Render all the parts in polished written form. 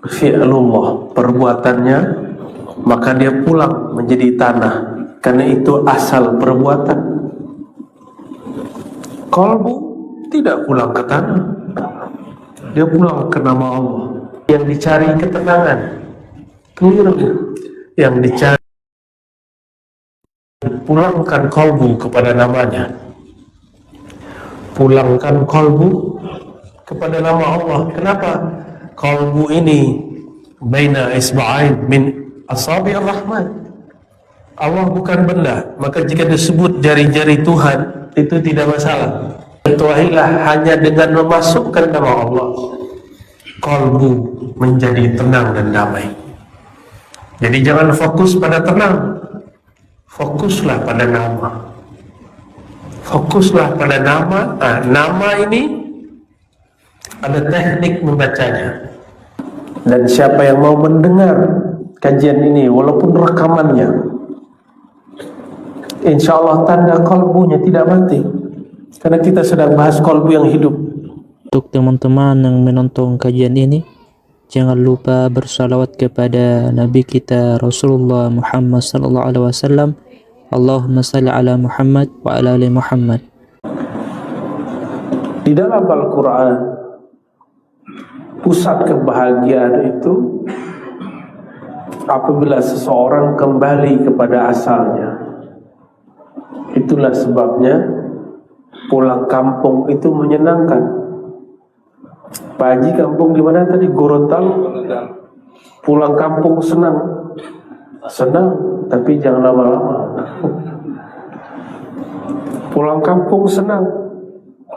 fi'lullah, perbuatannya, maka dia pulang menjadi tanah, karena itu asal perbuatan. Qalbu tidak pulang ke tanah, dia pulang ke nama Allah. Yang dicari ketenangan, keliru. Yang dicari, pulangkan qalbu kepada namanya, pulangkan qalbu kepada nama Allah. Kenapa? Qalbu ini baina isba'ain min asabi ar-rahman. Allah bukan benda, maka jika disebut jari-jari Tuhan itu tidak masalah. Ketuailah hanya dengan memasukkan nama Allah, qalbu menjadi tenang dan damai. Jadi jangan fokus pada tenang, fokuslah pada nama. Fokuslah pada nama. Nama ini ada teknik membacanya. Dan siapa yang mau mendengar kajian ini, walaupun rekamannya, insya Allah tanda kalbunya tidak mati, karena kita sedang bahas kalbu yang hidup. Untuk teman-teman yang menonton kajian ini, jangan lupa bersalawat kepada Nabi kita Rasulullah Muhammad sallallahu alaihi wasallam. Allahumma salli ala Muhammad wa ala ali Muhammad. Di dalam Al-Quran, pusat kebahagiaan itu apabila seseorang kembali kepada asalnya. Itulah sebabnya pulang kampung itu menyenangkan. Pak Haji kampung di mana tadi? Gorontalo. Pulang kampung senang, tapi jangan lama-lama. Pulang kampung senang,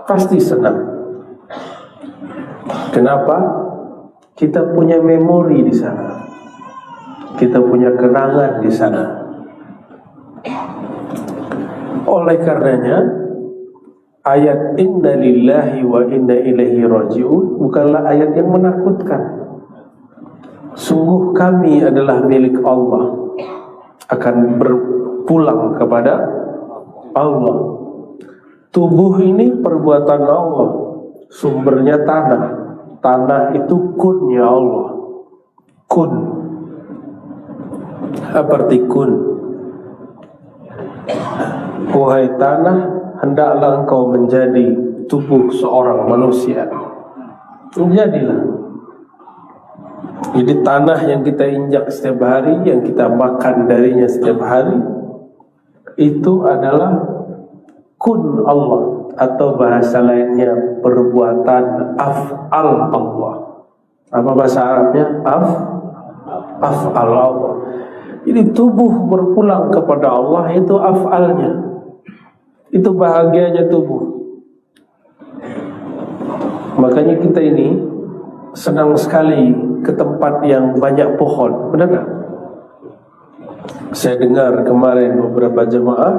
pasti senang. Kenapa? Kita punya memori di sana, kita punya kenangan di sana. Oleh karenanya, ayat inna lillahi wa inna ilaihi raji'un bukanlah ayat yang menakutkan. Sungguh kami adalah milik Allah, akan berpulang kepada Allah. Tubuh ini perbuatan Allah, sumbernya tanah. Tanah itu kunnya Allah. Kun. Apa arti kun? Wahai tanah, hendaklah engkau menjadi tubuh seorang manusia. Menjadilah. Jadi tanah yang kita injak setiap hari, yang kita makan darinya setiap hari, itu adalah kun Allah, atau bahasa lainnya perbuatan af'al Allah. Apa bahasa Arabnya? Af'al Allah. Jadi tubuh berpulang kepada Allah itu af'alnya. Itu bahagianya tubuh. Makanya kita ini senang sekali ke tempat yang banyak pohon. Benar tak? Saya dengar kemarin beberapa jemaah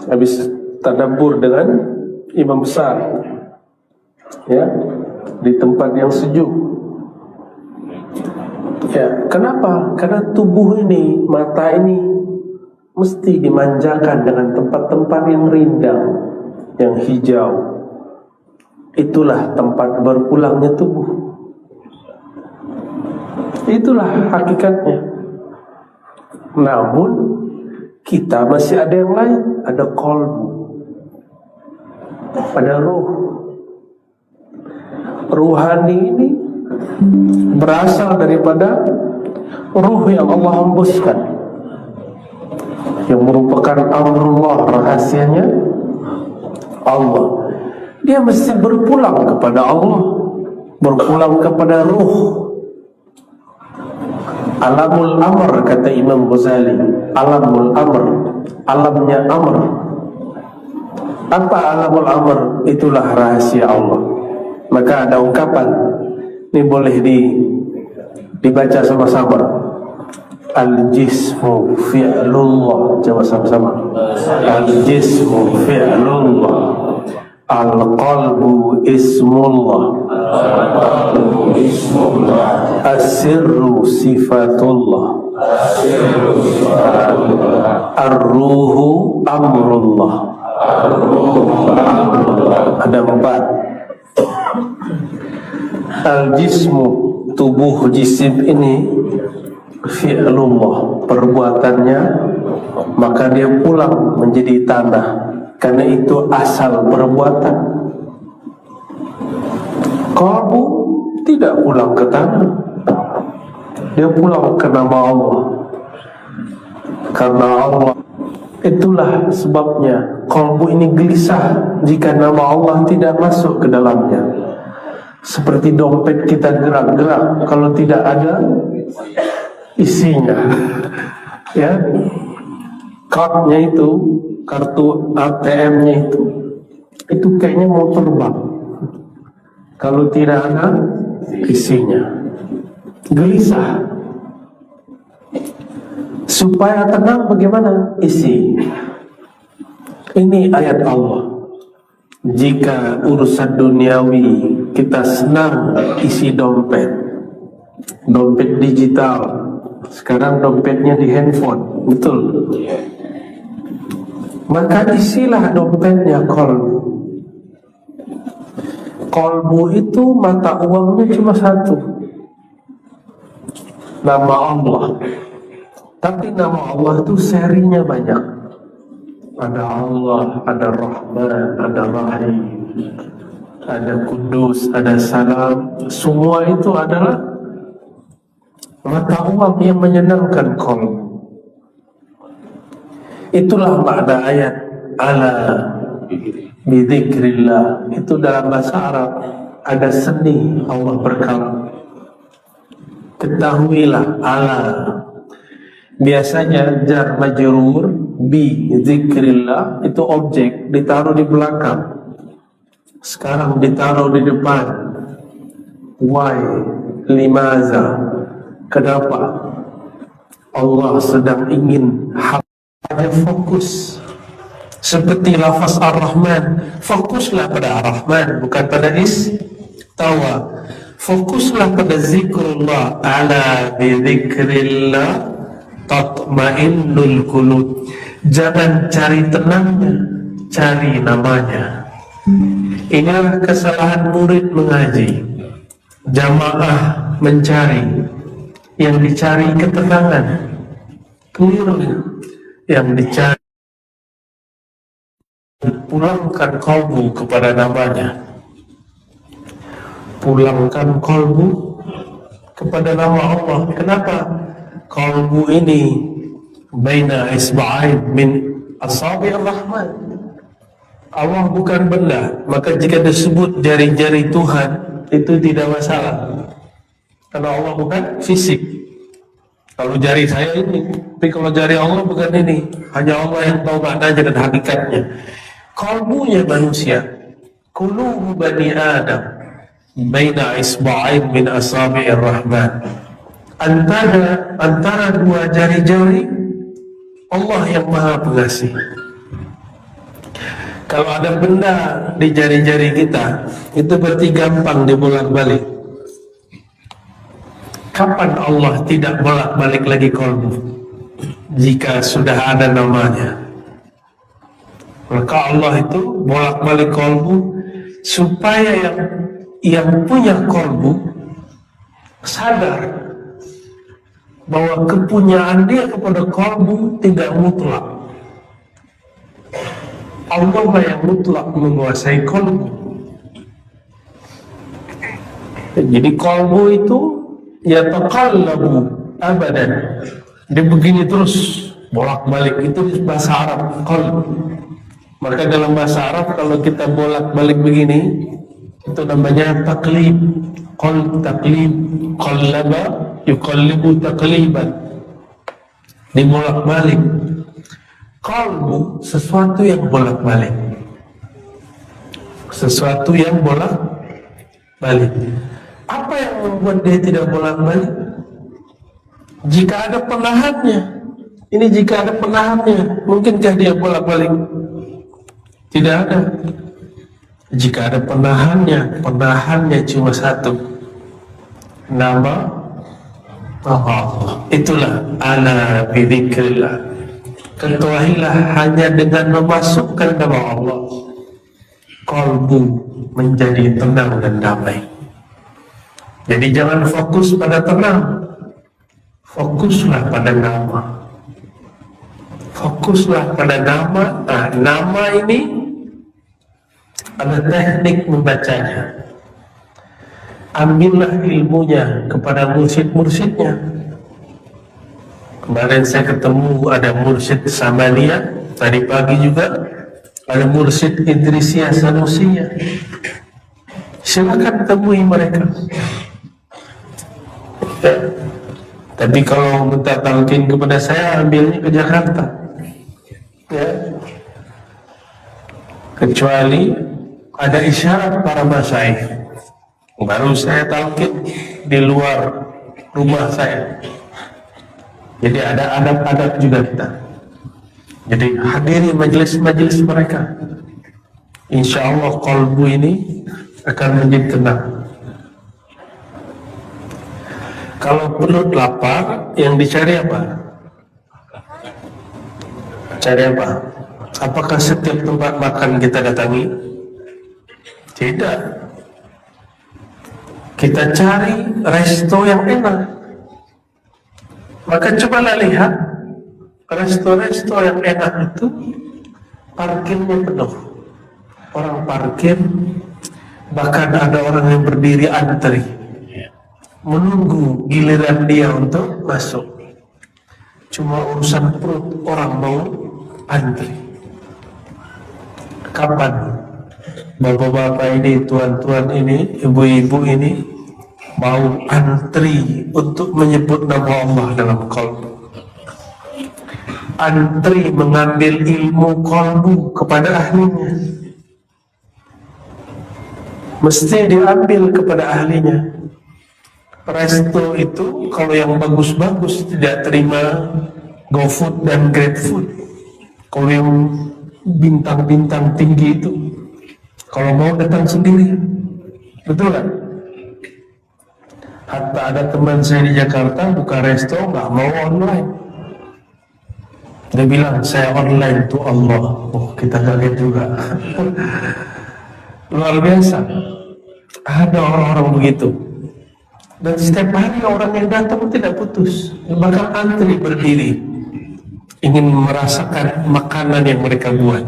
habis tadabbur dengan imam besar, ya, di tempat yang sejuk. Ya, kenapa? Karena tubuh ini, mata ini mesti dimanjakan dengan tempat-tempat yang rindang, yang hijau. Itulah tempat berpulangnya tubuh. Itulah hakikatnya. Namun kita masih ada yang lain, ada qalbu, ada ruh. Ruhani ini berasal daripada ruh yang Allah hembuskan, yang merupakan amrullah, rahasianya Allah. Dia mesti berpulang kepada Allah, berpulang kepada ruh. Alamul amr, kata Imam Ghazali. Alamul amr, alamnya amr. Apa alamul amr? Itulah rahasia Allah. Maka ada ungkapan, ini boleh dibaca sama-sama. Al-jismu fi'lullah. Coba sama-sama. Al-jismu fi'lullah, al-qalbu ismullah, as-sirru sifatullah, ar-ruhu amrullah. Ada 4. Al-jismu tubuh jisim ini fi'lullah, perbuatannya, maka dia pulang menjadi tanah, karena itu asal perbuatan. Qalbu tidak pulang ke tanah, dia pulang ke nama Allah. Karena Allah, itulah sebabnya qalbu ini gelisah jika nama Allah tidak masuk ke dalamnya. Seperti dompet kita gerak-gerak kalau tidak ada isinya, ya, cardnya itu, kartu ATM-nya itu kayaknya mau terbang kalau tidak ada isinya. Gelisah. Supaya tenang bagaimana? Isi. Ini ayat Allah. Jika urusan duniawi kita senang isi dompet, dompet digital. Sekarang dompetnya di handphone, betul? Maka isilah dompetnya qalbu. Qalbu itu mata uangnya cuma satu, nama Allah. Tapi nama Allah itu serinya banyak. Ada Allah, ada Rahman, ada Rahim, ada Kudus, ada Salam. Semua itu adalah mata uang yang menyenangkan qalbu. Itulah makna ayat ala bidzikrillah. Itu dalam bahasa Arab ada seni Allah berkalam. Ketahuilah ala. Biasanya jar majrur bi zikrillah itu objek ditaruh di belakang, sekarang ditaruh di depan. Why? Limaza? Kenapa? Allah sedang ingin hanya fokus. Seperti lafaz Ar-Rahman, fokuslah pada Ar-Rahman, bukan pada istawa. Fokuslah pada zikrullah. Ala bi zikrillah tatma'innul qulub. Jangan cari tenangnya, cari namanya. Inilah kesalahan murid mengaji. Jamaah mencari, yang dicari ketenangan. Keliru. Yang dicari, pulangkan qalbu kepada namanya. Pulangkan qalbu kepada nama Allah. Kenapa? Qalbu ini baina isba'ain min asabi' ar-Rahman. Allah bukan benda, maka jika disebut jari-jari Tuhan itu tidak masalah, karena Allah bukan fisik. Kalau jari saya ini, tapi kalau jari Allah bukan ini. Hanya Allah yang tahu maknanya dan hakikatnya. Qalbunya manusia, qulubu bani Adam baina isba'ain min asabi' ar-Rahman. Antara dua jari-jari Allah yang Maha Pengasih. Kalau ada benda di jari-jari kita, itu berarti gampang dibolak-balik. Kapan Allah tidak bolak-balik lagi qalbu? Jika sudah ada namanya. Maka Allah itu bolak-balik qalbu supaya yang punya qalbu sadar bahwa kepunyaan dia kepada qalbu tidak mutlak. Allah yang mutlak menguasai qalbu. Jadi qalbu itu ya taqallabu abadan. Dia begini terus bolak-balik. Itu bahasa Arab qalb. Maka dalam bahasa Arab kalau kita bolak-balik begini itu namanya taqlib. Qalb taqlib, qallaba yuqallibu taqliban, dibolak-balik. Qalbu sesuatu yang bolak-balik, sesuatu yang bolak-balik. Apa yang membuat dia tidak bolak-balik? Jika ada penahannya. Ini jika ada penahannya, mungkinkah dia bolak-balik? Tidak ada. Jika ada penahannya cuma satu, nama Allah. Itulah ala bidzikrillah. Ketahuilah hanya dengan memasukkan nama Allah, qalbu menjadi tenang dan damai. Jadi jangan fokus pada tenang, fokuslah pada nama. Fokuslah pada nama. Nah, nama ini ada teknik membacanya. Ambillah ilmunya kepada mursyid-mursyidnya. Kemarin saya ketemu ada mursyid Samalia, tadi pagi juga ada mursyid Idrisiyah Sanusiyah. Silakan temui mereka. Ya. Tapi kalau minta talqin kepada saya, ambilnya ke Jakarta. Ya. Kecuali ada isyarat para masyaikh, baru saya talqin di luar rumah saya. Jadi ada adab-adab juga kita. Jadi hadiri majelis-majelis mereka. Insya Allah qalbu ini akan menjadi tenang. Kalau perut lapar, yang dicari apa? Cari apa? Apakah setiap tempat makan kita datangi? Tidak. Kita cari resto yang enak. Maka cobalah lihat resto-resto yang enak itu parkirnya penuh. Orang parkir, bahkan ada orang yang berdiri antri menunggu giliran dia untuk masuk. Cuma urusan perut, orang mau antri. Kapan bapak-bapak ini, tuan-tuan ini, ibu-ibu ini mau antri untuk menyebut nama Allah dalam qalbu? Antri mengambil ilmu qalbu kepada ahlinya. Mesti diambil kepada ahlinya. Resto itu kalau yang bagus-bagus tidak terima GoFood dan GrabFood. Kalau yang bintang-bintang tinggi itu, kalau mau datang sendiri, betul kan? Hatta ada teman saya di Jakarta buka resto, nggak mau online. Dia bilang saya online tuh Allah. Oh, kita kaget juga. Luar biasa. Ada orang-orang begitu. Dan setiap hari orang yang datang tidak putus, bahkan antri berdiri ingin merasakan makanan yang mereka buat.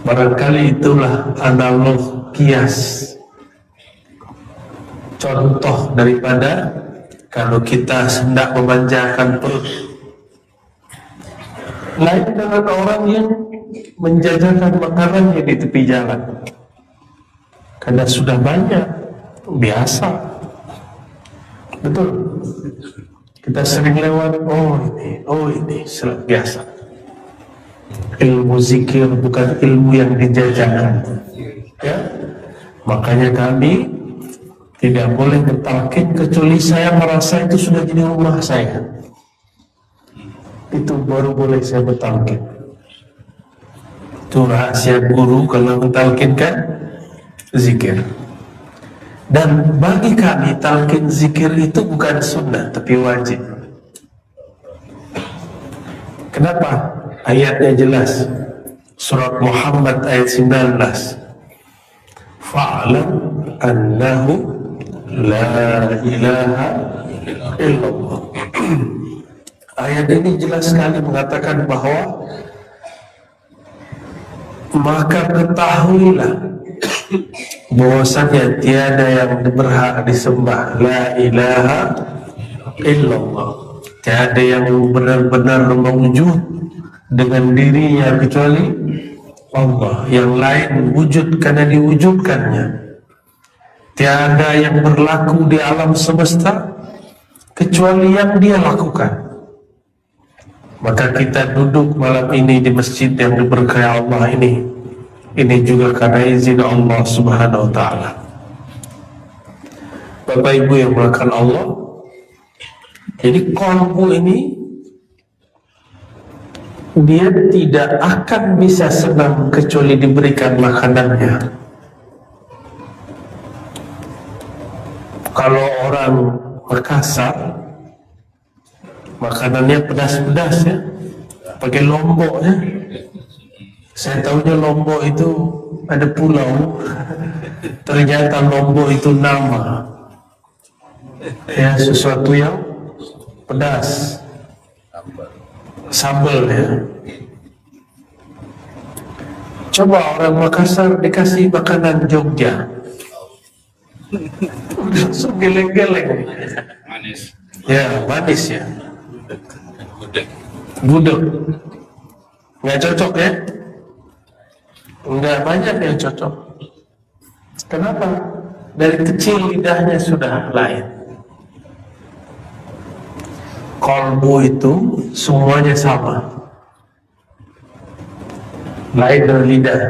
Barangkali itulah analog kias, contoh daripada kalau kita hendak memanjakan perut. Lain dengan orang yang menjajakan makanannya di tepi jalan karena sudah banyak, biasa. Betul. Kita sering lewat, oh ini biasa. Ilmu zikir bukan ilmu yang dijajakan. Ya. Makanya kami tidak boleh bertalqin kecuali saya merasa itu sudah jadi rumah saya. Itu baru boleh saya bertalqin. Itu rahasia guru kalau mentalqinkan zikir. Dan bagi kami talqin zikir itu bukan sunnah tapi wajib. Kenapa? Ayatnya jelas. Surat Muhammad ayat 19. Fa'lam annahu la ilaha illallah. Ayat ini jelas sekali mengatakan bahwa maka ketahuilah bahwasanya tiada yang berhak disembah, la ilaha illallah, tiada yang benar-benar mewujud dengan dirinya kecuali Allah, yang lain wujud karena diwujudkannya. Tiada yang berlaku di alam semesta kecuali yang dia lakukan. Maka kita duduk malam ini di masjid yang diberkahi Allah ini juga karena izin Allah Subhanahu wa ta'ala. Bapak Ibu yang melakukan Allah, jadi qalbu ini dia tidak akan bisa senang kecuali diberikan makanannya. Kalau orang Makassar makanannya pedas-pedas ya, pakai lombok ya, Saya tahunya Lombok itu ada pulau, ternyata Lombok itu nama. Ya, sesuatu yang pedas, sambal ya. Coba orang Makassar dikasih makanan Jogja, langsung geleng-geleng. Manis. Ya, manis ya. Gudeg. Nggak cocok ya? Nggak banyak yang cocok. Kenapa? Dari kecil lidahnya sudah lain. Kolbu itu semuanya sama, lain dari lidah.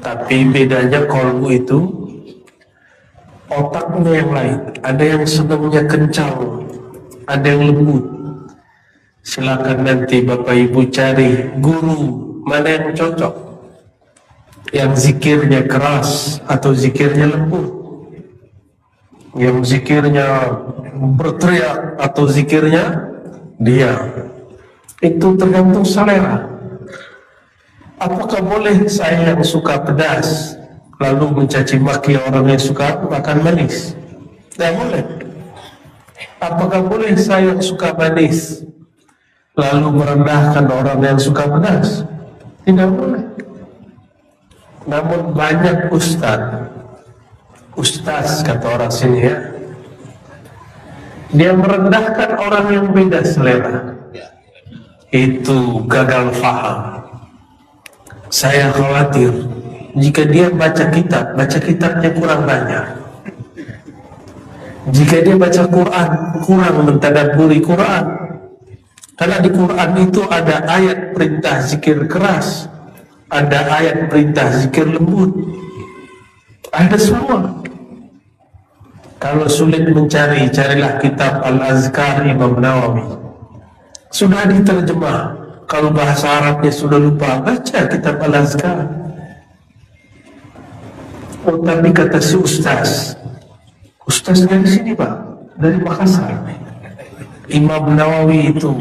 Tapi bedanya kolbu itu otaknya yang lain. Ada yang senangnya kencang, ada yang lembut. Silakan nanti Bapak Ibu cari guru mana yang cocok, yang zikirnya keras atau zikirnya lembut, yang zikirnya berteriak atau zikirnya diam. Itu tergantung selera. Apakah boleh saya yang suka pedas lalu mencaci maki orang yang suka makan manis? Tidak boleh. Apakah boleh saya yang suka manis lalu merendahkan orang yang suka pedas? Tidak boleh. Namun banyak ustaz kata orang sini ya, dia merendahkan orang yang beda selera. Itu gagal faham. Saya khawatir jika dia baca kitabnya kurang banyak. Jika dia baca Quran, kurang mentadabburi Quran. Karena di Quran itu ada ayat perintah zikir keras, ada ayat perintah zikir lembut, ada semua. Kalau sulit mencari, carilah kitab Al-Azkar Imam Nawawi. Sudah diterjemah. Kalau bahasa Arabnya sudah lupa, baca kitab Al-Azkar. Oh, tapi kata si ustaz dari sini Pak, dari Makassar, Imam Nawawi itu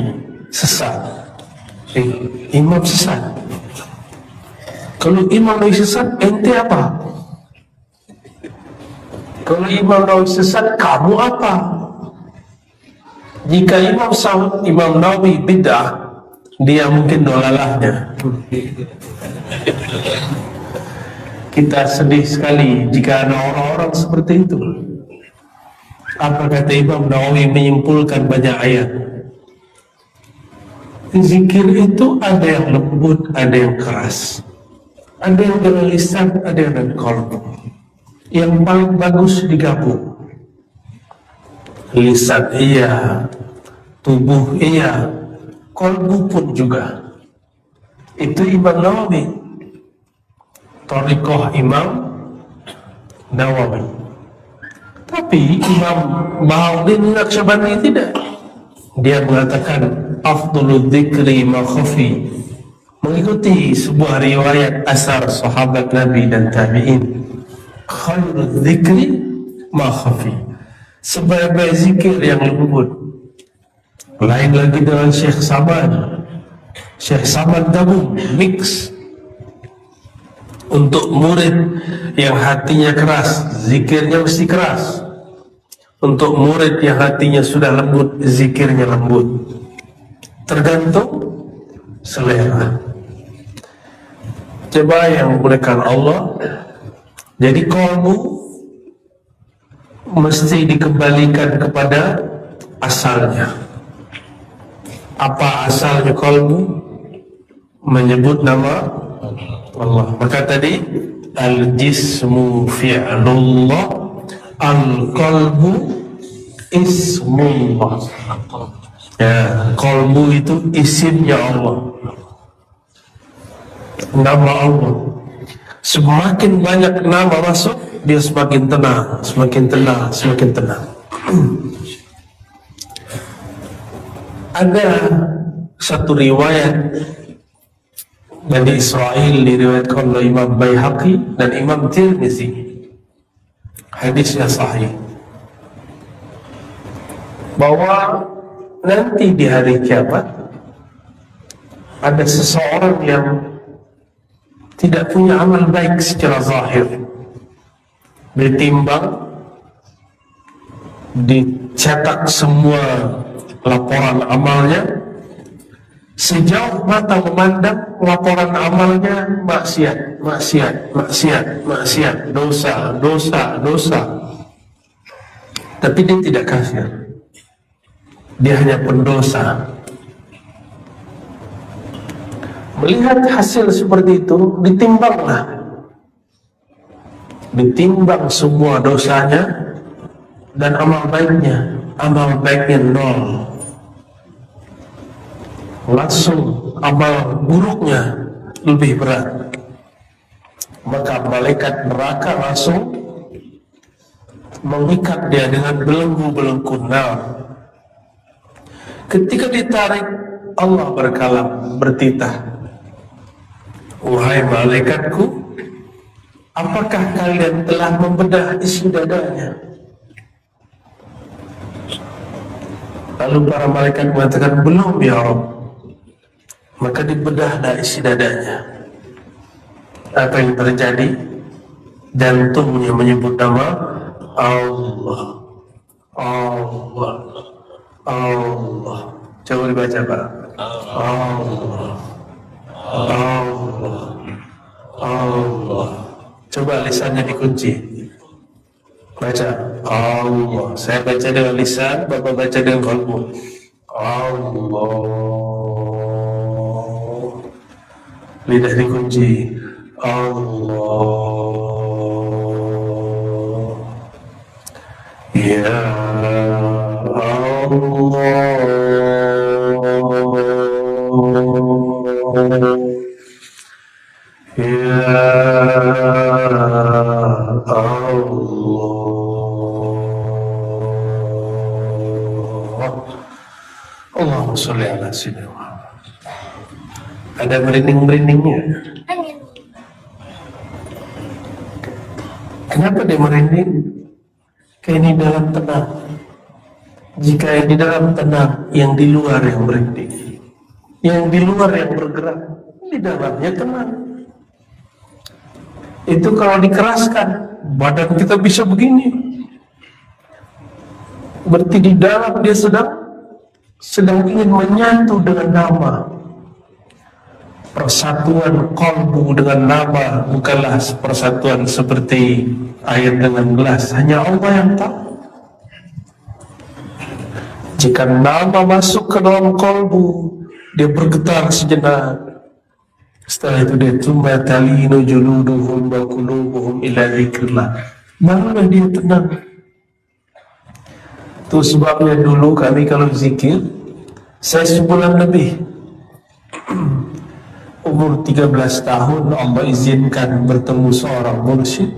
sesat. Imam sesat. Kalau Imam Nawawi sesat, ente apa? Kalau Imam Nawawi sesat, kamu apa? Jika Imam Nawawi bid'ah, dia mungkin dolalahnya. Kita sedih sekali jika ada orang-orang seperti itu. Apa kata Imam Nawawi menyimpulkan banyak ayat? Zikir itu ada yang lembut, ada yang keras, ada yang dengan lisan, ada yang dengan qalbu. Yang paling bagus digabung. Lisan iya, tubuh iya, qalbu pun juga. Itu Imam Nawawi, Thariqah Imam Nawawi. Tapi Imam Bahauddin Naqsyabandi tidak. Dia mengatakan afdhalul dzikri ma khafi, mengikuti sebuah riwayat asar sahabat Nabi dan tabi'in. Khairul dzikri ma khafi, sebaik-baik zikir yang lembut. Lain lagi dengan Syekh Samad gabung, mix. Untuk murid yang hatinya keras, zikirnya mesti keras. Untuk murid yang hatinya sudah lembut, zikirnya lembut. Tergantung selera. Coba yang memulakan Allah. Jadi qalbu mesti dikembalikan kepada asalnya. Apa asalnya qalbu? Menyebut nama Allah. Maka tadi al-jismu fi'lullah, al-qalbu ismullah. Ya, qalbu itu isimnya Allah, nama Allah. Semakin banyak nama masuk, dia semakin tenang, semakin tenang, semakin tenang. Ada satu riwayat Bani Israel diriwayatkan oleh Imam Baihaqi dan Imam Tirmizi. Hadisnya sahih, bahwa nanti di hari kiamat ada seseorang yang tidak punya amal baik secara zahir, ditimbang, dicetak semua laporan amalnya, sejauh mata memandang laporan amalnya maksiat, dosa. Tapi dia tidak kafir, dia hanya pendosa. Melihat hasil seperti itu, ditimbang semua dosanya dan amal baiknya nol. Langsung amal buruknya lebih berat. Maka malaikat neraka langsung mengikat dia dengan belenggu-belenggu nar. Ketika ditarik, Allah berkalam, bertitah, "Wahai malaikatku, apakah kalian telah membedah isi dadanya?" Lalu para malaikat mengatakan, "Belum ya Rabb." Maka dibedahlah isi dadanya. Apa yang terjadi? Jantungnya menyebut nama Allah. Allah. Allah. Coba dibaca Pak. Allah. Allah. Allah. Coba lisannya dikunci. Baca Allah. Saya baca dengan lisan, Bapak baca dengan qalbu. Allah. Lidah dikunci. Allah. Ya Allah. Ya Allah. Allahumma sholli ala sayyidina Muhammad. Ada merinding-merindingnya. Kenapa dia merinding? Kayak ini dalam tenang. Jika yang di dalam tenang, yang di luar yang merinding. Yang di luar yang bergerak, di dalamnya tenang. Itu kalau dikeraskan, badan kita bisa begini. Berarti di dalam dia sedang ingin menyatu dengan nama. Persatuan qalbu dengan nama bukanlah persatuan seperti air dengan gelas. Hanya Allah yang tahu. Jika nama masuk ke dalam qalbu, dia bergetar sejenak. Setelah itu dia talinu juluduhum wa qulubuhum ila dzikrillah. Barulah dia tenang. Itu sebabnya dulu kami kalau zikir, saya sebulan lebih. Umur 13 tahun Allah izinkan bertemu seorang mursyid,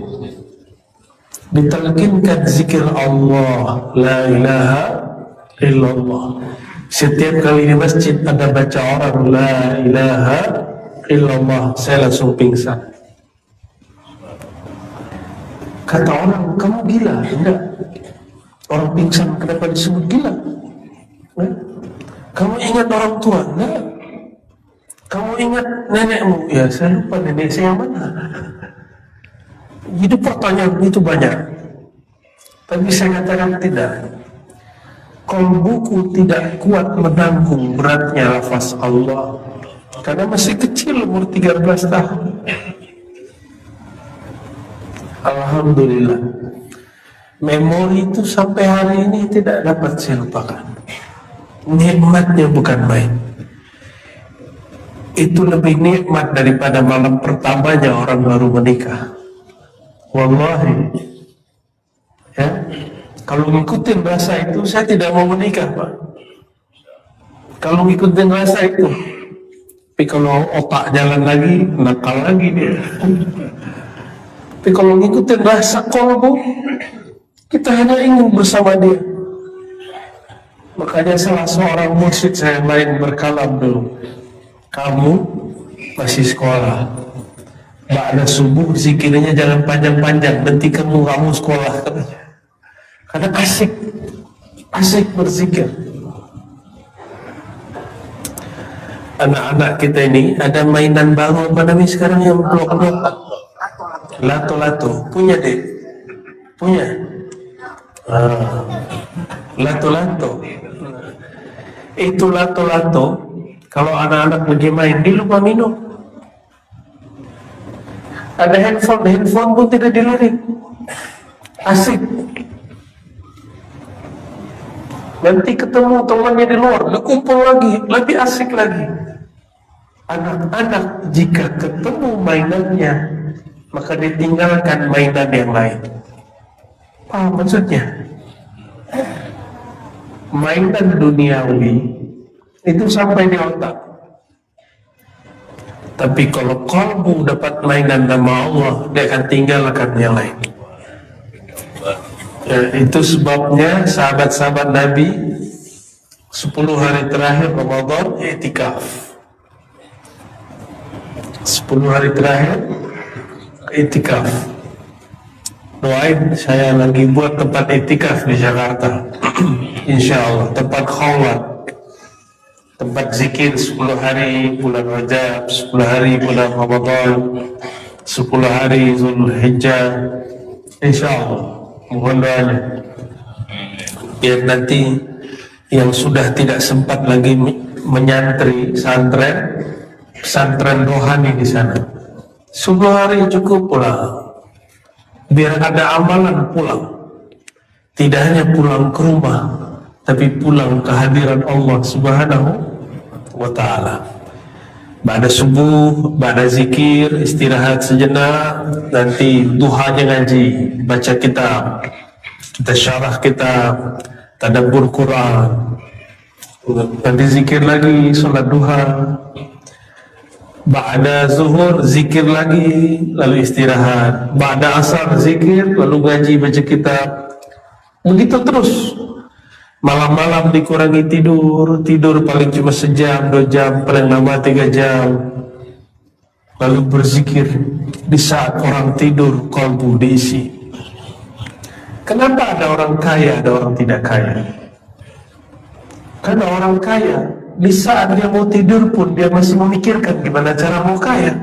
ditalkinkan zikir Allah, la ilaha illallah. Setiap kali di masjid ada baca orang la ilaha illallah, saya langsung pingsan. Kata orang, kamu gila? Enggak. Orang pingsan kenapa disebut gila? Kamu ingat orang tua? Enggak. Kamu ingat nenekmu? Ya, saya lupa nenek saya mana. Jadi pertanyaan itu banyak. Tapi saya katakan tidak. Qalbuku tidak kuat menanggung beratnya lafaz Allah. Karena masih kecil, umur 13 tahun. Alhamdulillah. Memori itu sampai hari ini tidak dapat saya lupakan. Nikmatnya bukan main. Itu lebih nikmat daripada malam pertamanya orang baru menikah. Wallahi. Ya, kalau ngikutin rasa itu, saya tidak mau menikah, Pak. Kalau ngikutin rasa itu. Tapi kalau otak jalan lagi, nakal lagi dia. Tapi kalau ngikutin rasa qalbu, kita hanya ingin bersama dia. Makanya salah seorang mursyid saya lain berkalam dulu. Kamu masih sekolah, ba'da subuh zikirnya jangan panjang-panjang, nanti kamu sekolah. Karena asik berzikir. anak-anak kita ini ada mainan baru apa namanya sekarang yang blok-blok, lato-lato. Punya deh, punya. Lato-lato. Itu lato-lato. Kalau anak-anak lagi main, dia lupa minum. Ada handphone pun tidak dilirik. Asik. Nanti ketemu temannya di luar, kumpul lagi, lebih asik lagi. Anak-anak jika ketemu mainannya, maka ditinggalkan mainan yang lain. Paham maksudnya? Mainan duniawi itu sampai di otak. Tapi kalau kalbu dapat mainan nama Allah, dia akan tinggalkan yang lain. Ya, itu sebabnya sahabat-sahabat Nabi 10 hari terakhir Ramadan i'tikaf. 10 hari terakhir i'tikaf. Doain saya lagi buat tempat i'tikaf di Jakarta. Insyaallah tempat khawat, tempat zikir 10 hari bulan Rajab, 10 hari bulan Ramadan, 10 hari Zulhijjah. Insyaallah mohon doanya biar nanti yang sudah tidak sempat lagi menyantri pesantren rohani di sana 10 hari cukup pulang, biar ada amalan pulang, tidak hanya pulang ke rumah tapi pulang ke hadiran Allah Subhanahu wa ta'ala. Ba'da subuh, ba'da zikir, istirahat sejenak, nanti duhanya ngaji, baca kitab, kita syarah kitab, tadabbur Quran, nanti zikir lagi, sholat duha, ba'da zuhur, zikir lagi, lalu istirahat, ba'da asar, zikir, lalu ngaji, baca kitab, begitu terus. Malam-malam dikurangi tidur paling cuma sejam, 2 jam, paling lama 3 jam. Lalu berzikir di saat orang tidur, kalbu diisi. Kenapa ada orang kaya, ada orang tidak kaya? Karena orang kaya, di saat dia mau tidur pun dia masih memikirkan gimana cara mau kaya.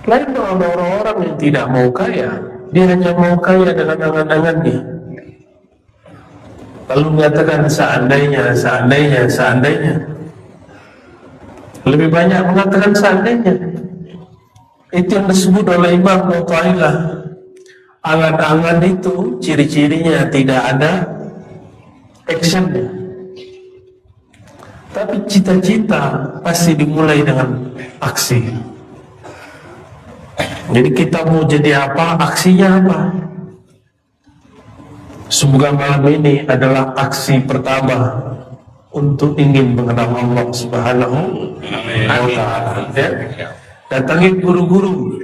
Lain dengan orang-orang yang tidak mau kaya, dia hanya mau kaya dengan angan-angannya. Lalu mengatakan seandainya. Lebih banyak mengatakan seandainya. Itu yang disebut oleh Imam Mu'ta'ilah. Angan-angan itu ciri-cirinya tidak ada actionnya. Tapi cita-cita pasti dimulai dengan aksi. Jadi kita mau jadi apa, aksinya apa? Semoga malam ini adalah aksi pertama untuk ingin mengenal Allah Subhanahu wa ta'ala. Ya? Datangi guru-guru,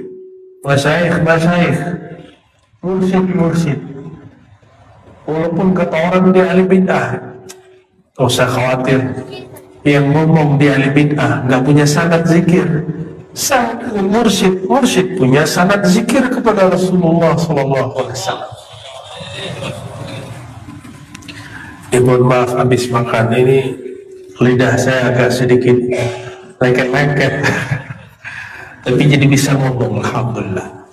masyayikh, mursyid. Walaupun kata orang dia ahli bid'ah, tak usah khawatir. Yang ngomong dia ahli bid'ah nggak punya sanad zikir. Mursyid punya sanad zikir kepada Rasulullah SAW. Mohon maaf habis makan ini lidah saya agak sedikit lengket-lengket tapi jadi bisa ngomong, alhamdulillah.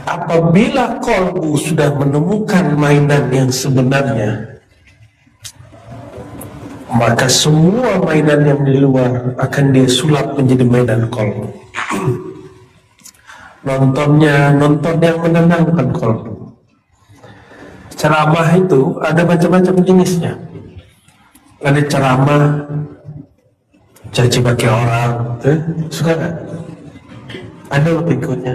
Apabila kalbu sudah menemukan mainan yang sebenarnya, maka semua mainan yang di luar akan dia sulap menjadi mainan kalbu. Nonton yang menenangkan kalbu. Ceramah itu ada macam-macam jenisnya. Ada ceramah caci maki orang, suka gak? Ada berikutnya.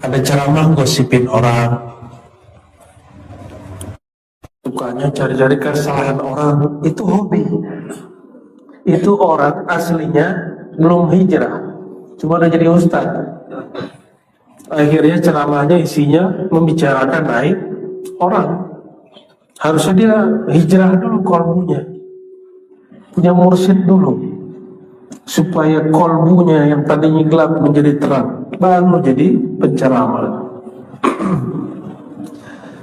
Ada ceramah gosipin orang, sukanya cari-cari kesalahan orang, itu hobi. Itu orang aslinya belum hijrah, cuma udah jadi ustaz. Akhirnya ceramahnya isinya membicarakan aib orang. Harusnya dia hijrah dulu kalbunya, punya mursyid dulu, supaya kalbunya yang tadinya gelap menjadi terang, baru jadi penceramah.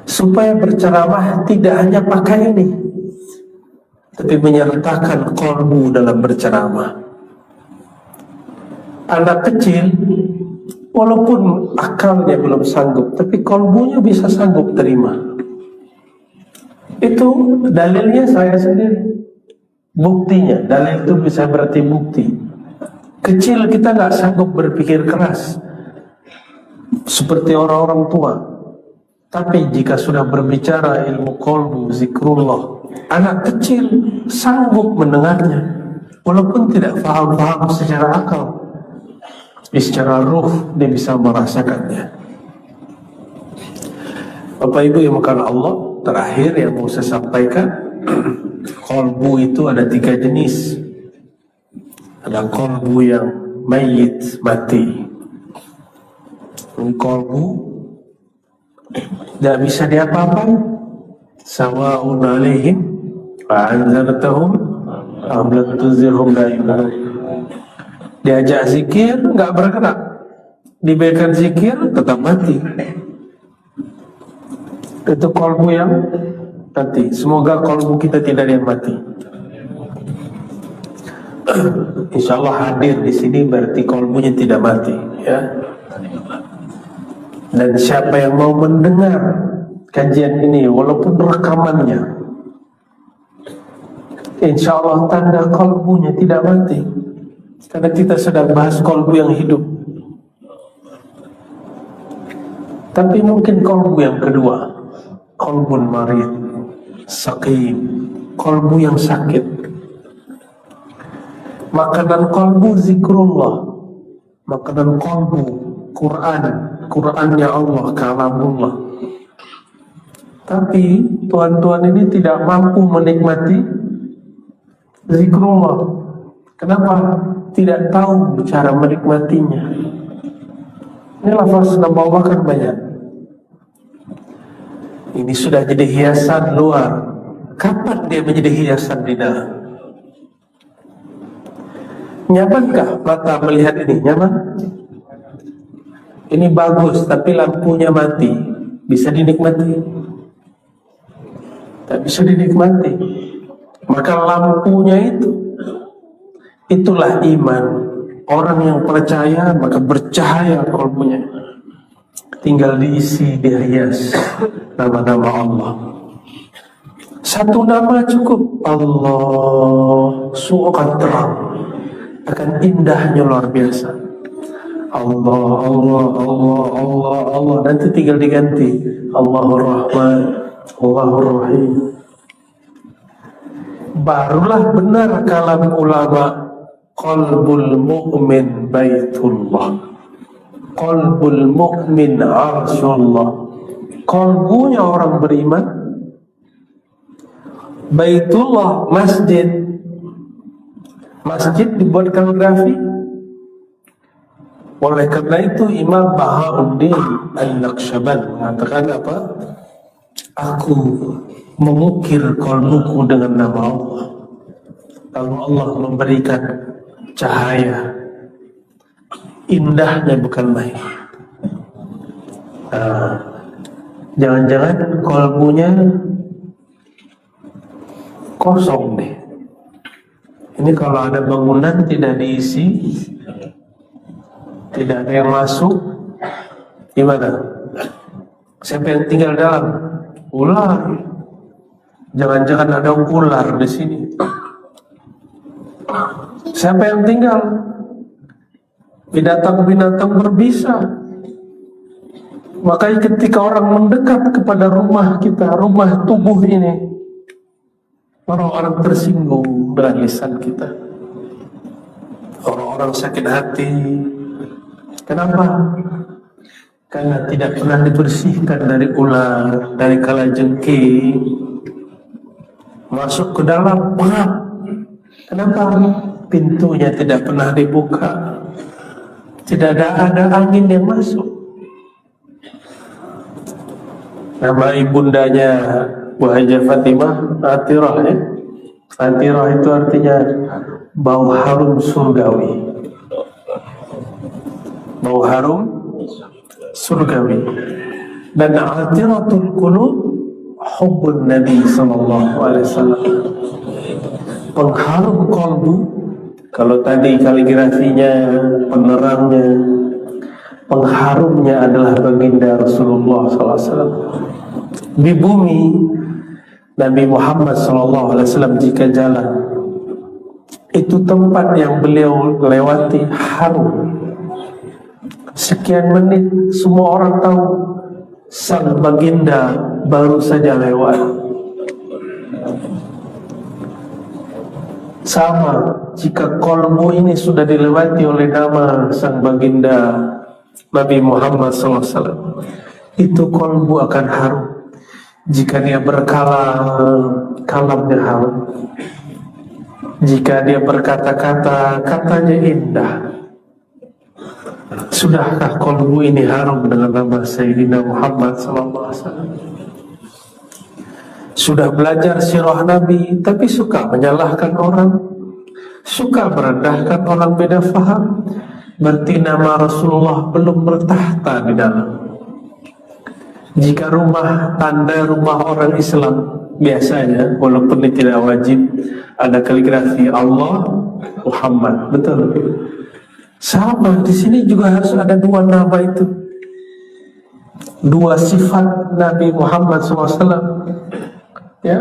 Supaya berceramah tidak hanya pakai ini, tapi menyertakan kolbu dalam berceramah. Anak kecil walaupun akalnya belum sanggup, tapi kolbunya bisa sanggup terima. Itu dalilnya saya sendiri. Buktinya, dalil itu bisa berarti bukti. Kecil kita nggak sanggup berpikir keras seperti orang-orang tua. Tapi jika sudah berbicara ilmu kolbu, zikrullah, anak kecil sanggup mendengarnya, walaupun tidak paham secara akal, secara ruh dia bisa merasakannya. Bapak Ibu yang makan Allah, terakhir yang mau saya sampaikan, kolbu itu ada 3 jenis. Ada kolbu yang mayit, mati. Kolbu tidak bisa diapa-apain. Sawa'un alaihim fa'anzartahum am lam tunzirhum la yu'minun. Diajak zikir nggak bergerak, diberikan zikir tetap mati. Itu kolbu yang mati. Semoga kolbu kita tidak ada yang mati. Insya Allah hadir di sini berarti kolbunya tidak mati, ya. Dan siapa yang mau mendengar kajian ini walaupun rekamannya, insya Allah tanda kolbunya tidak mati. Karena kita sedang bahas kolbu yang hidup. Tapi mungkin kolbu yang kedua, kolbun marid, sakim, kolbu yang sakit. Makanan kolbu zikrullah, makanan kolbu Qurannya Allah, kalamullah. Tapi tuan-tuan ini tidak mampu menikmati zikrullah. Kenapa? Tidak tahu cara menikmatinya. Ini lafaz Nabi Abu Bakar banyak. Ini sudah jadi hiasan luar. Kapan dia menjadi hiasan di dalam? Nyamankah mata melihat ini? Nyaman? Ini bagus, tapi lampunya mati. Bisa dinikmati? Tak bisa dinikmati. Maka lampunya itulah iman. Orang yang percaya maka bercahaya kolbunya. Tinggal diisi, dihias nama-nama Allah. Satu nama cukup. Allah, akan terang, akan indahnya luar biasa. Allah, Allah, Allah, Allah, Allah. Nanti tinggal diganti Allahur Rahman, Allahur Rahim. Barulah benar kalam ulama, qalbul mu'min baitullah, qalbul mu'min arsyullah. Qalbunya orang beriman baitullah, masjid. Masjid dibuat kaligrafi. Oleh karena itu Imam Bahauddin An-Naqsyaband mengatakan apa? Aku mengukir kolbuku dengan nama Allah. Lalu Allah memberikan cahaya. Indahnya bukan main. Jangan-jangan kolbunya kosong deh. Ini kalau ada bangunan tidak diisi, tidak ada yang masuk, gimana? Siapa yang tinggal dalam? Ular. Jangan-jangan ada ular di sini. Siapa yang tinggal? Binatang-binatang berbisa. Makanya ketika orang mendekat kepada rumah kita, rumah tubuh ini, orang-orang tersinggung dengan lisan kita. Orang-orang sakit hati. Kenapa? Karena tidak pernah dibersihkan dari ular, dari kalajengking. Masuk ke dalam, pengap. Kenapa? Pintunya tidak pernah dibuka. Tidak ada angin yang masuk. Nama ibundanya Bu Hajah Fatimah Atirah, ya. Atirah itu artinya bau harum surgawi. Bau harum surgawi. Dan atiratul qulub hubbun Nabi sallallahu alaihi wasallam. pengharum kolbu. Kalau tadi kaligrafinya, penerangnya, pengharumnya adalah baginda Rasulullah SAW. Di bumi Nabi Muhammad SAW jika jalan, itu tempat yang beliau lewati harum. Sekian menit semua orang tahu sang baginda baru saja lewat. Sama jika kolbu ini sudah dilewati oleh nama sang baginda Nabi Muhammad SAW, itu kolbu akan harum. Jika dia berkalam, kalamnya harum. Jika dia berkata-kata, katanya indah. Sudahkah kolbu ini harum dengan nama Sayyidina Muhammad SAW? Sudah belajar sirah Nabi, tapi suka menyalahkan orang, suka merendahkan orang beda faham, berarti nama Rasulullah belum bertahta di dalam. Jika rumah tanda rumah orang Islam biasanya, walaupun ini tidak wajib, ada kaligrafi Allah Muhammad, betul. Sama di sini juga harus ada dua nama itu, dua sifat Nabi Muhammad SAW. Ya,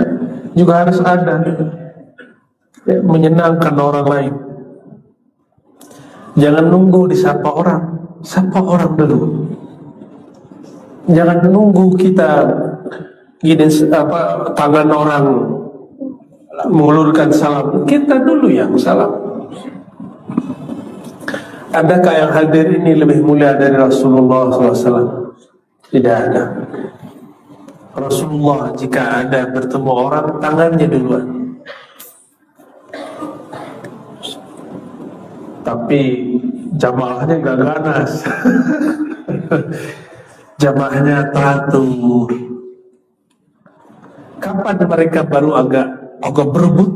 juga harus ada, ya, menyenangkan orang lain. Jangan nunggu disapa orang, sapa orang dulu. Jangan nunggu kita gini tangan orang mengulurkan salam, kita dulu yang salam. Adakah yang hadir ini lebih mulia dari Rasulullah SAW? Tidak ada. Rasulullah jika ada bertemu orang, tangannya duluan. Tapi jamaahnya gak ganas. Jamaahnya teratur. Kapan mereka baru agak berebut?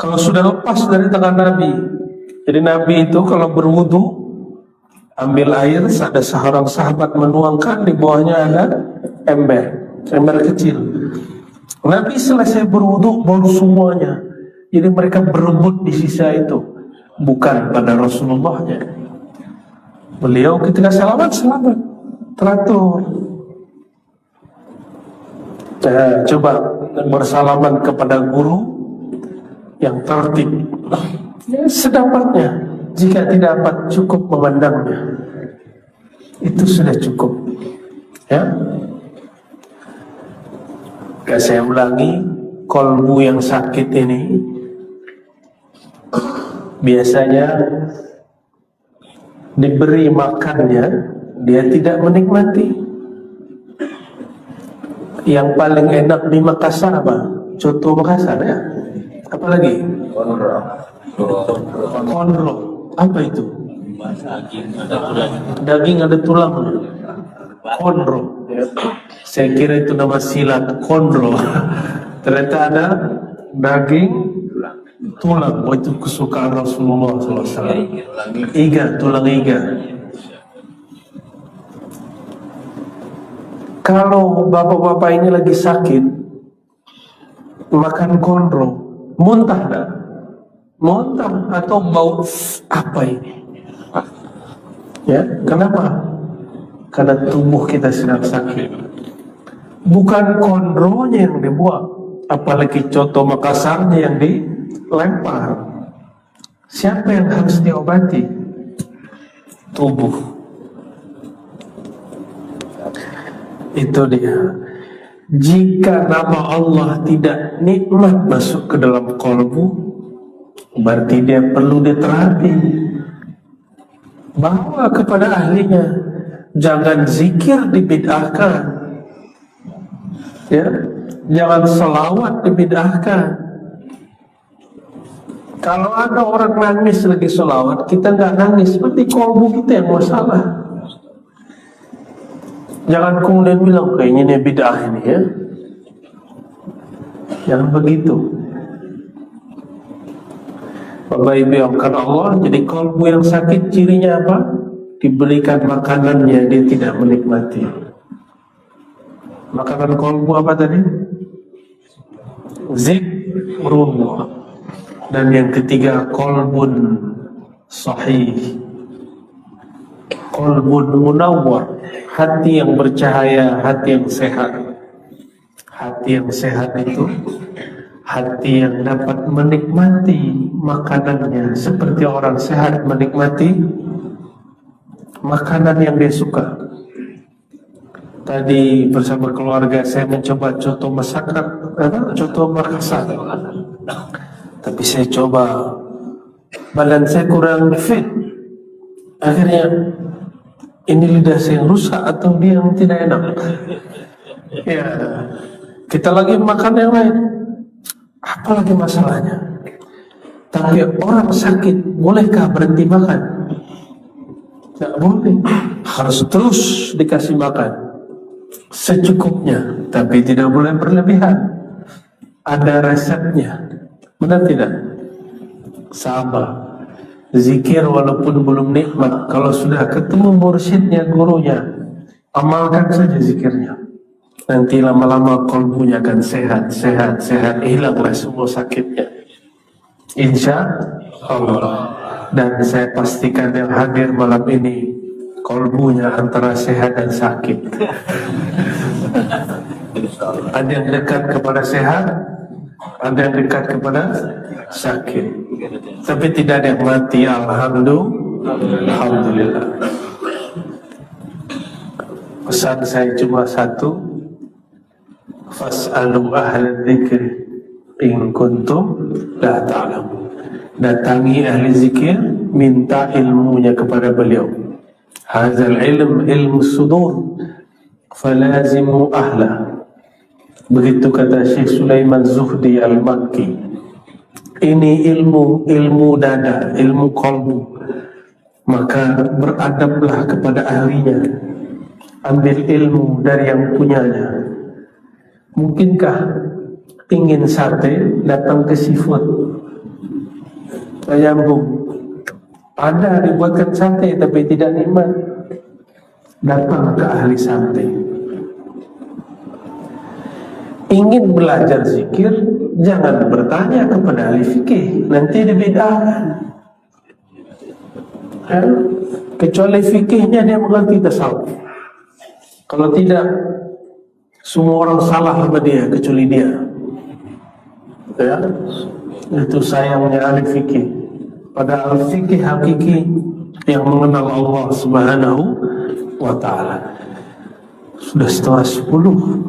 Kalau sudah lepas dari tangan Nabi. Jadi Nabi itu kalau berwudu, ambil air, ada seorang sahabat menuangkan, di bawahnya ada ember kecil. Nabi selesai berwudu baru semuanya. Jadi mereka berebut di sisa itu, bukan pada Rasulullahnya. Beliau ketika selamat teratur. Coba bersalaman kepada guru yang tertib, sedapatnya. Jika tidak dapat, cukup memandangnya, itu sudah cukup. Ya. Saya ulangi, kolbu yang sakit ini biasanya diberi makannya, dia tidak menikmati. Yang paling enak di Makassar apa? Coto Makassar ya. Apalagi? Konro. Apa itu? Daging ada tulang. Konro. Saya kira itu nama silat, konro. Ternyata ada daging tulang. Oh, itu kesukaan Rasulullah SAW. Iga, tulang iga. Kalau bapak-bapak ini lagi sakit, makan konro, muntah tak? Muntah atau bau apa ini? Ya, kenapa? Karena tubuh kita sedang sakit. Bukan konronya yang dibuang, apalagi coto Makassarnya yang dilempar. Siapa yang harus diobati? Tubuh. Itu dia. Jika nama Allah tidak nikmat masuk ke dalam kolbu, berarti dia perlu diterapi. Bawa kepada ahlinya. Jangan zikir dibid'ahkan, ya. Jangan selawat dibid'ahkan. Kalau ada orang nangis lagi selawat, kita nggak nangis, berarti kolbu kita yang masalah. Jangan kemudian bilang kayaknya ini bid'ah ini ya. Jangan begitu. Bapak Ibu yang karena Allah, jadi kolbu yang sakit cirinya apa? Diberikan makanannya, dia tidak menikmati. Makanan kolbu apa tadi? Zikrullah. Dan yang ketiga, qalbun sahih, qalbun munawwar, hati yang bercahaya, hati yang sehat. Hati yang sehat itu hati yang dapat menikmati makanannya seperti orang sehat menikmati makanan yang dia suka. Tadi bersama keluarga saya mencoba coto Makassar, tapi saya coba badan saya kurang fit. Akhirnya ini lidah saya yang rusak atau dia yang tidak enak. Ya, kita lagi makan yang lain. Apa lagi masalahnya? Tapi orang sakit bolehkah berhenti makan? Tidak boleh. Harus terus dikasih makan secukupnya, tapi tidak boleh berlebihan. Ada resepnya, benar tidak? Sabar. Zikir walaupun belum nikmat, kalau sudah ketemu mursyidnya, gurunya, amalkan saja zikirnya. Nanti lama-lama kolbunya akan sehat, hilanglah semua sakitnya, insya Allah. Dan saya pastikan yang hadir malam ini kolbunya antara sehat dan sakit. Ada yang dekat kepada sehat, ada yang dekat kepada sakit, tapi tidak ada yang mati. Alhamdulillah. Pesan saya cuma satu, fas'alu ahla dzikri in kuntum la ta'lamun. Datangi ahli zikir, minta ilmunya kepada beliau. Hadzal ilmu sudur falazimu ahla. Begitu kata Syekh Sulaiman Zuhdi Al-Makki. Ini ilmu dada, ilmu qalbu. Maka beradablah kepada ahlinya. Ambil ilmu dari yang punyanya. Mungkinkah ingin sate datang ke seafood? Menyambung. Ada dibuatkan sate tapi tidak nikmat, datang ke ahli sate. Ingin belajar zikir, jangan bertanya kepada ahli fikih, nanti dibedahkan. Kecuali fikihnya dia mengerti tasawuf. Kalau tidak, semua orang salah sama dia kecuali dia. Ya, itu sayangnya ahli fikih. Padahal fikih hakiki yang mengenal Allah Subhanahu wa Ta'ala. Sudah 9:30.